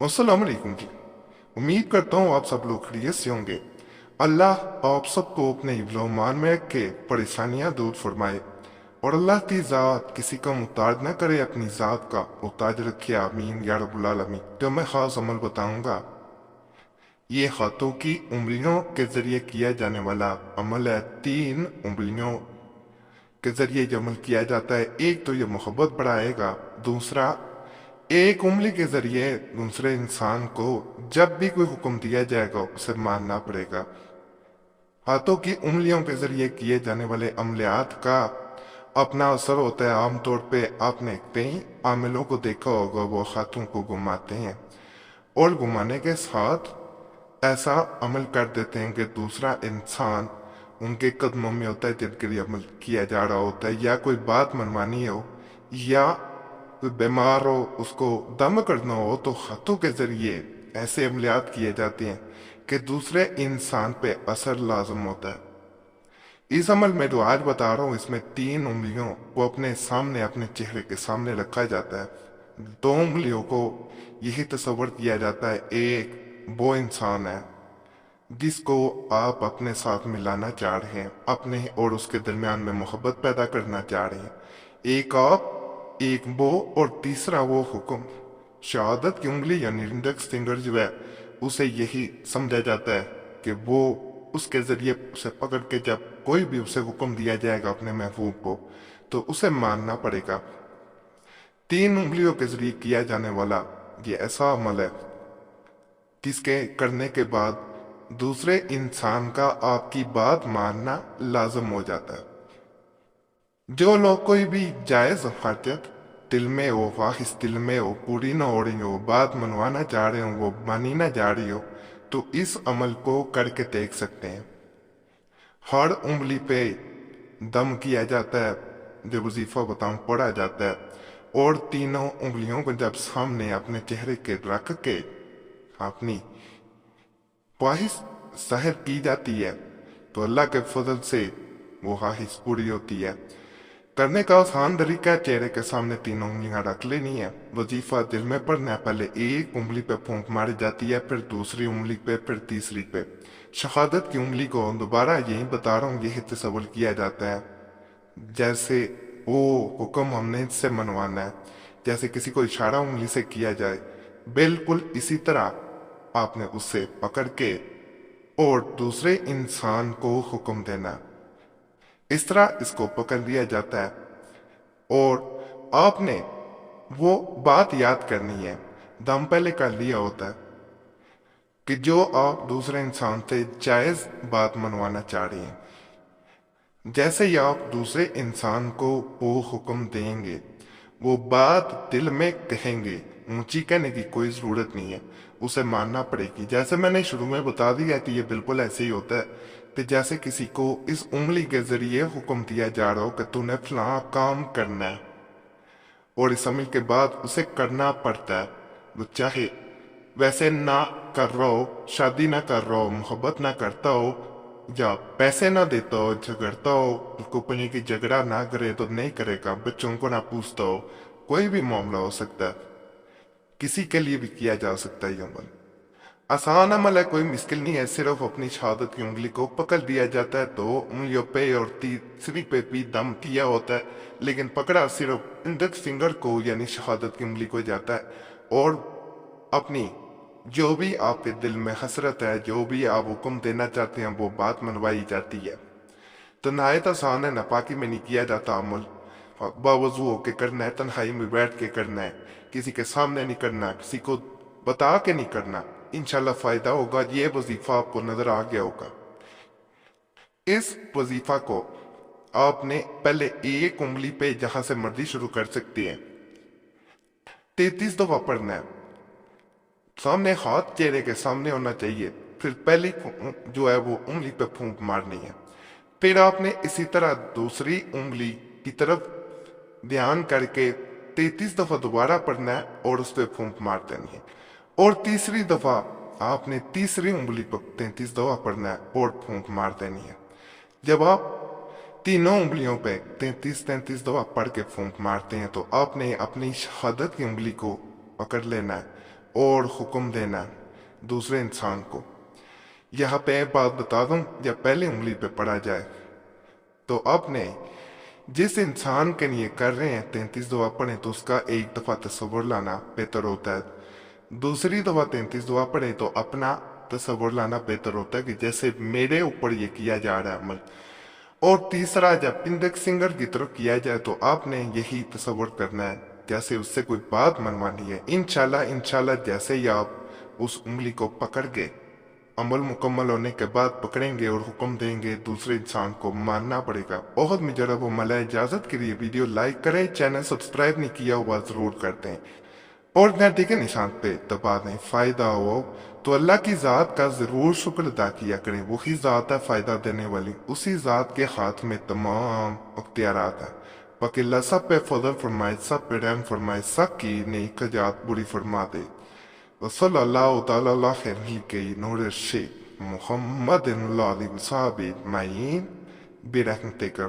अस्सलाम वालेकुम जी। उम्मीद करता हूँ आप सब लोग खैरियत से होंगे। अल्लाह आप सबको अपने हिफ्ज़-ओ-अमान में रख के परेशानियाँ दूर फरमाए और अल्लाह की ज़ात किसी का मुहताज न करे, अपनी ज़ात का मुहताज रखे, आमीन या रब्बुल आलमीन। जो मैं ख़ास अमल बताऊँगा ये हाथों की उंगलियों के ज़रिए किया जाने वाला अमल है। 3 उंगलियों के ज़रिए ये अमल किया जाता है। एक तो ये मोहब्बत बढ़ाएगा, दूसरा एक उंगली के जरिए दूसरे इंसान को जब भी कोई हुक्म दिया जाएगा उसे मानना पड़ेगा। हाथों की उंगलियों के जरिए किए जाने वाले अमलियात का अपना असर होता है। आमतौर पे आपने कई आमिलों को देखा होगा, वो हाथों को घुमाते हैं और घुमाने के साथ ऐसा अमल कर देते हैं कि दूसरा इंसान उनके कदमों में होता है जिनके लिए अमल किया जा रहा होता है, या कोई बात मनवानी हो या कोई बीमार हो उसको दम करना हो, तो हाथों के जरिए ऐसे अमलियात किए जाते हैं कि दूसरे इंसान पे असर लाजम होता है। इस अमल में जो आज बता रहा हूँ इसमें 3 उंगलियों को अपने सामने, अपने चेहरे के सामने रखा जाता है। 2 उंगलियों को यही तस्वर किया जाता है एक वो इंसान है जिसको आप अपने साथ मिलाना चाह रहे हैं, अपने और उसके दरमियान में मोहब्बत पैदा करना चाह रहे हैं। एक आप, एक वो और तीसरा वो हुक्म। शहादत की उंगली यानी इंडेक्स फिंगर जो है उसे यही समझा जाता है कि वो उसके जरिए उसे पकड़ के जब कोई भी उसे हुक्म दिया जाएगा अपने महबूब को तो उसे मानना पड़ेगा। 3 उंगलियों के जरिए किया जाने वाला ये ऐसा अमल है जिसके करने के बाद दूसरे इंसान का आपकी बात मानना लाजम हो जाता है। जो लोग कोई भी जायज हाजत दिल में हो, ख्वाहिश दिल में हो, पूरी ना हो रही हो, बात मनवाना चाह रहे हो, वो मानी ना जा रही हो, तो इस अमल को करके देख सकते हैं। हर उंगली पे दम किया जाता है, जो वजीफा बताऊं पढ़ा जाता है और तीनों उंगलियों को जब सामने अपने चेहरे के रख के अपनी ख्वाहिश जाहिर की जाती है तो अल्लाह के फजल से वो ख्वाहिश पूरी होती है। करने का आसान तरीका चेहरे के सामने 3 उंगलियां रख लेनी है। वजीफा दिल में पढ़ना है। पहले एक उंगली पे फूंक मारी जाती है, फिर दूसरी उंगली पे, फिर तीसरी पे। शहादत की उंगली को दोबारा यही बता रहा हूँ, यही तस्वर किया जाता है जैसे वो हुक्म हमने इससे मनवाना है, जैसे किसी को इशारा उंगली से किया जाए, बिल्कुल इसी तरह आपने उससे पकड़ के और दूसरे इंसान को हुक्म देना। इस तरह इसको पकड़ लिया जाता है और आपने वो बात याद करनी है, दम पहले कर लिया होता है कि जो आप दूसरे इंसान से जायज बात मनवाना चाह रही हैं। जैसे ही आप दूसरे इंसान को वो हुक्म देंगे, वो बात दिल में कहेंगे, ऊंची कहने की कोई ज़रूरत नहीं है, उसे मानना पड़ेगी। जैसे मैंने शुरू में बता दिया कि ये बिल्कुल ऐसे ही होता है कि जैसे किसी को इस उंगली के ज़रिए हुक्म दिया जा रहा हो कि तूने फलां काम करना है और इस अमल के बाद उसे करना पड़ता है। वो चाहे वैसे ना कर रहा हो, शादी ना कर रहा हो, मोहब्बत ना करता हो, या पैसे ना देता हो, झगड़ता हो, उसको पनी की झगड़ा ना करे तो नहीं करेगा, बच्चों को ना पूछता हो, कोई भी मामला हो सकता है, किसी के लिए भी किया जा सकता है ये अमल। आसान अमल है, कोई मुश्किल नहीं है। सिर्फ अपनी शहादत की उंगली को पकड़ दिया जाता है, 2 उंगलियों पे और तीसरी पे भी दम किया होता है, लेकिन पकड़ा सिर्फ इंडेक्स फिंगर को यानी शहादत की उंगली को जाता है और अपनी जो भी आपके दिल में हसरत है, जो भी आप हुक्म देना चाहते हैं, वो बात मनवाई जाती है। तो नहायत आसान है, नापाकी में नहीं किया जाता अमल, बावजू होके करना है, तन्हाई में बैठ के करना है, किसी के सामने नहीं करना, किसी को बता के नहीं करना। इंशाल्लाह फायदा होगा। ये वजीफा आपको नजर आ गया होगा। इस वजीफा को आपने पहले एक उंगली पे जहां से मर्जी शुरू कर सकते हैं, 33 दफा पढ़ना है। सामने हाथ चेहरे के सामने होना चाहिए, फिर पहली जो है वो उंगली पे फूंक मारनी है। फिर आपने इसी तरह दूसरी उंगली की तरफ ध्यान करके 33 दफा दोबारा पढ़ना है और उस पर फूंक मार देनी है। और तीसरी दफा आपने तीसरी उंगली पर 33 दफा पढ़ना है और फूंक मार देनी है। जब आप तीनों उंगलियों पे 33 दफा पढ़ के फूंक मारते हैं तो आपने अपनी शहादत की उंगली को पकड़ लेना है اور حکم دینا دوسرے انسان کو۔ یہاں پہ ایک بات بتا دوں یا پہلے انگلی پہ پڑا جائے تو اپنے جس انسان کے لیے کر رہے ہیں 33 دعا پڑھیں تو اس کا ایک دفعہ تصور لانا بہتر ہوتا ہے، دوسری دفعہ 33 دعا پڑھیں تو اپنا تصور لانا بہتر ہوتا ہے کہ جیسے میرے اوپر یہ کیا جا رہا ہے عمل، اور تیسرا جب پندک سنگر کی طرف کیا جائے تو آپ نے یہی تصور کرنا ہے جیسے اس سے کوئی بات منوانی ہے۔ انشاءاللہ جیسے ہی آپ اس انگلی کو پکڑ کے عمل مکمل ہونے کے بعد پکڑیں گے اور حکم دیں گے دوسرے انسان کو ماننا پڑے گا۔ بہت مجرب و ملا اجازت کے لیے ویڈیو لائک کریں، چینل سبسکرائب نہیں کیا ہوا ضرور کر دیں اور گھنٹی کے نشان پہ دبا دیں۔ فائدہ ہو تو اللہ کی ذات کا ضرور شکر ادا کیا کریں، وہی ذات ہے فائدہ دینے والی، اسی ذات کے ہاتھ میں تمام اختیارات ہیں۔ باقی اللہ سب پہ فضل فرمائے، سب پہ رحم فرمائے، سب کی نیک جات بری فرما دے۔ وصلی اللہ تعالی علی خیر کے نور الشیخ محمد علیہ وصحبہ اجمعین برحمتک